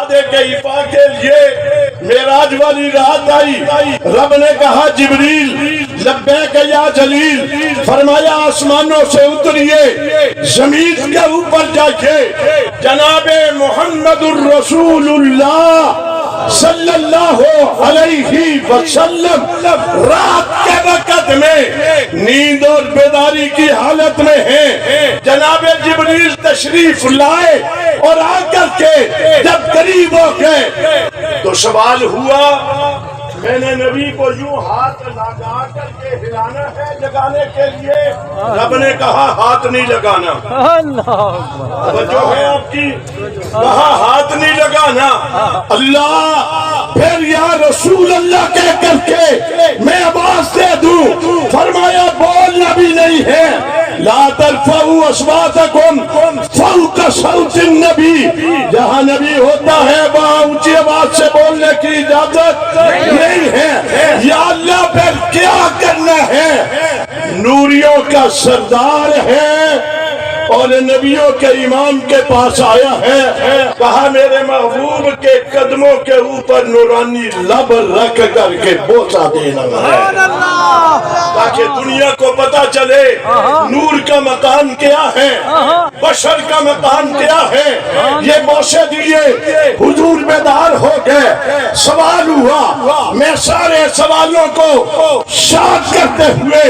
وعدے کے ایفا کے لیے معراج والی رات آئی. رب نے کہا جبریل لبیک یا جلیل. فرمایا آسمانوں سے اتریے زمین کے اوپر جائیے. جناب محمد الرسول اللہ صلی اللہ علیہ وسلم رات کے وقت میں نیند اور بیداری کی حالت میں ہیں. جناب جبریل تشریف لائے اور آ کر کے جب قریب ہو گئے تو سوال ہوا میں نے نبی کو یوں ہاتھ لگا کر کے ہلانا ہے جگانے کے لیے. رب نے کہا ہاتھ نہیں لگانا. جو ہے آپ کی کہا ہاتھ نہیں لگانا. اللہ پھر یا رسول اللہ کہہ کر کے میں آواز دے دوں. فرمایا بولنا بھی نہیں ہے. لا ترفعوا اصواتکم فوق صوت النبی. جہاں نبی ہوتا ہے وہاں اونچی آواز سے بولنے کی اجازت نہیں ہے. یا اللہ پھر کیا کرنا ہے؟ نوریوں کا سردار ہے اور نبیوں کے امام کے پاس آیا ہے. کہا میرے محبوب کے قدموں کے اوپر نورانی لب رکھ کر کے بوسہ دینا ہے تاکہ دنیا کو پتا چلے نور کا مقام کیا ہے, بشر کا مقام کیا ہے. یہ بوسے دیے, حضور بیدار ہو گئے. سوال ہوا, میں سارے سوالوں کو شاد کرتے ہوئے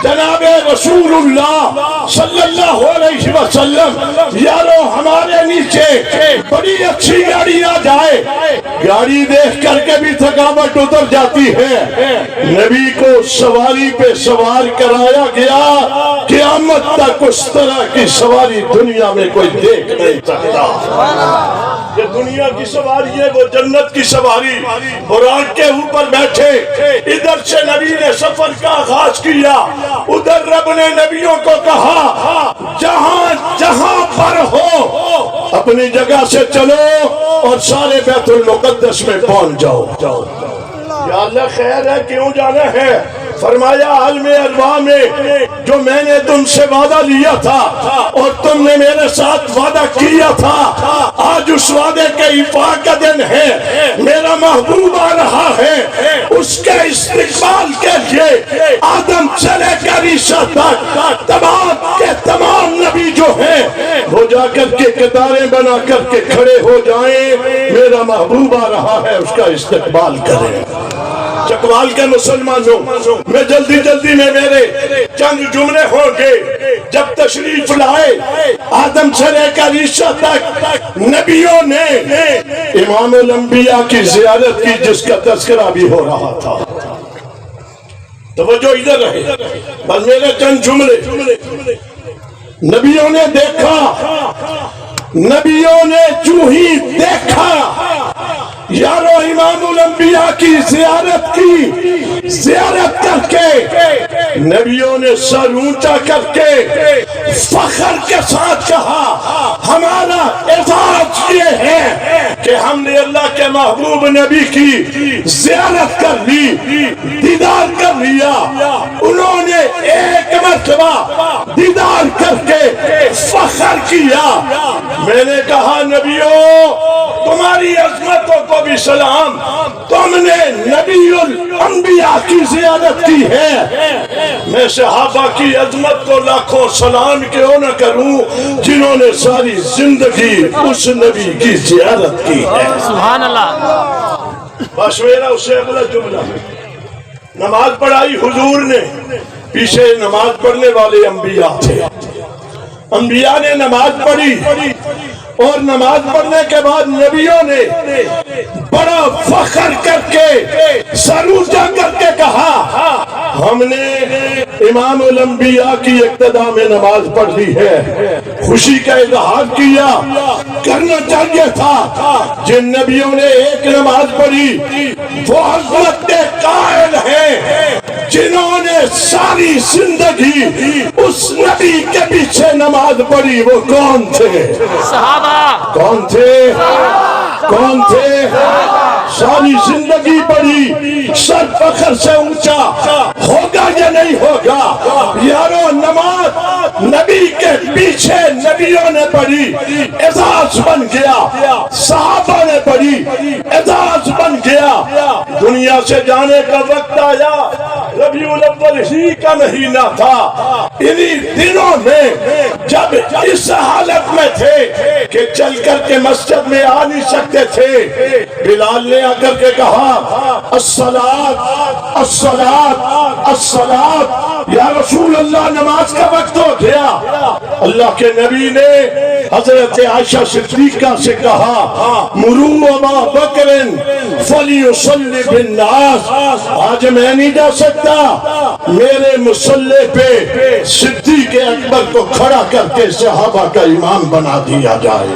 جناب رسول اللہ صلی اللہ علیہ وسلم یارو ہمارے نیچے بڑی اچھی گاڑی آ جائے. گاڑی دیکھ کر کے بھی تھکاوٹ اتر جاتی ہے. نبی کو سواری پہ سوار کرایا گیا. قیامت تک اس طرح کی سواری دنیا میں کوئی دیکھ نہیں سکتا. یہ دنیا کی سواری ہے, وہ جنت کی سواری. براق کے اوپر بیٹھے, ادھر سے نبی نے سفر کا آغاز کیا, ادھر رب نے نبیوں کو کہا جہاں جہاں پر ہو اپنی جگہ سے چلو اور سارے بیت المقدس میں پہنچ جاؤ. یا اللہ خیر ہے, کیوں جانا ہے؟ فرمایا عالم ارواح میں جو میں نے تم سے وعدہ لیا تھا اور تم نے میرے ساتھ وعدہ کیا تھا, آج اس وعدے کے ایفا کا دن ہے. میرا محبوب آ رہا ہے. اس کے استقبال کے لیے آدم سے لے کر عیسیٰ تک تمام کے تمام نبی جو ہیں وہ جا کر کے قطاریں بنا کر کے کھڑے ہو جائیں. میرا محبوب آ رہا ہے, اس کا استقبال کریں. چکوال کے مسلمانوں, میں جلدی میں میرے چند جملے ہوں گے. جب تشریف لائے آدم سے لے کر عیسیٰ تک نبیوں نے امام الانبیاء کی زیارت کی, جس کا تذکرہ بھی ہو رہا تھا. توجہ ادھر رہے, بس میرے چند جملے. نبیوں نے دیکھا, نبیوں نے جو ہی دیکھا یارو امام الانبیاء کی زیارت کی, زیارت کر کے نبیوں نے سر اونچا کر کے فخر کے ساتھ کہا ہمارا اعزاز یہ ہے کہ ہم نے اللہ کے محبوب نبی کی زیارت کر لی, دیدار کر لیا. انہوں نے ایک مرتبہ دیدار کر کے فخر کیا. میں نے کہا نبیوں تمہاری عظمتوں کو بھی سلام, تم نے نبی الانبیاء کی زیارت کی ہے. میں صحابہ کی عظمت کو لاکھوں سلام کیوں نہ کروں جنہوں نے ساری زندگی اس نبی کی زیارت کی ہے. سبحان اللہ. بس میرا اسے اگلا جملہ, نماز پڑھائی حضور نے, پیچھے نماز پڑھنے والے انبیاء تھے. انبیاء نے نماز پڑھی اور نماز پڑھنے کے بعد نبیوں نے بڑا فخر کر کے سر اونچا کر کے کہا ہم نے امام الانبیاء کی اقتدا میں نماز پڑھ لی ہے. خوشی کا اظہار کیا, کرنا چاہیے تھا. جن نبیوں نے ایک نماز پڑھی وہ حضرت کے قائل ہیں جنہوں نے ساری زندگی اس نبی کے پیچھے نماز پڑھی. وہ کون تھے؟ صحابہ. کون تھے؟ کون تھے؟ ساری زندگی پڑھی, سر فخر سے اونچا ہوگا یا نہیں ہوگا؟ یارو نماز نبی کے پیچھے نبیوں نے پڑھی، اعزاز بن گیا، صحابہ نے پڑھی، اعزاز بن گیا۔ دنیا سے جانے کا وقت آیا، ربیع الاول ہی کا مہینہ تھا، انہی دنوں میں جب اس حالت میں تھے کہ چل کر کے مسجد میں آ نہیں سکتے تھے، بلال نے آ کر کے کہا الصلاۃ الصلاۃ الصلاۃ، یا رسول اللہ نماز کا وقت ہو گیا۔ اللہ کے نبی نے حضرت عائشہ صدیقہ سے کہا مروا ابا بکر فلیصلی بالناس، آج میں نہیں جا سکتا، میرے مصلی پہ صدیق اکبر کو کھڑا کر کے صحابہ کا امام بنا دیا جائے۔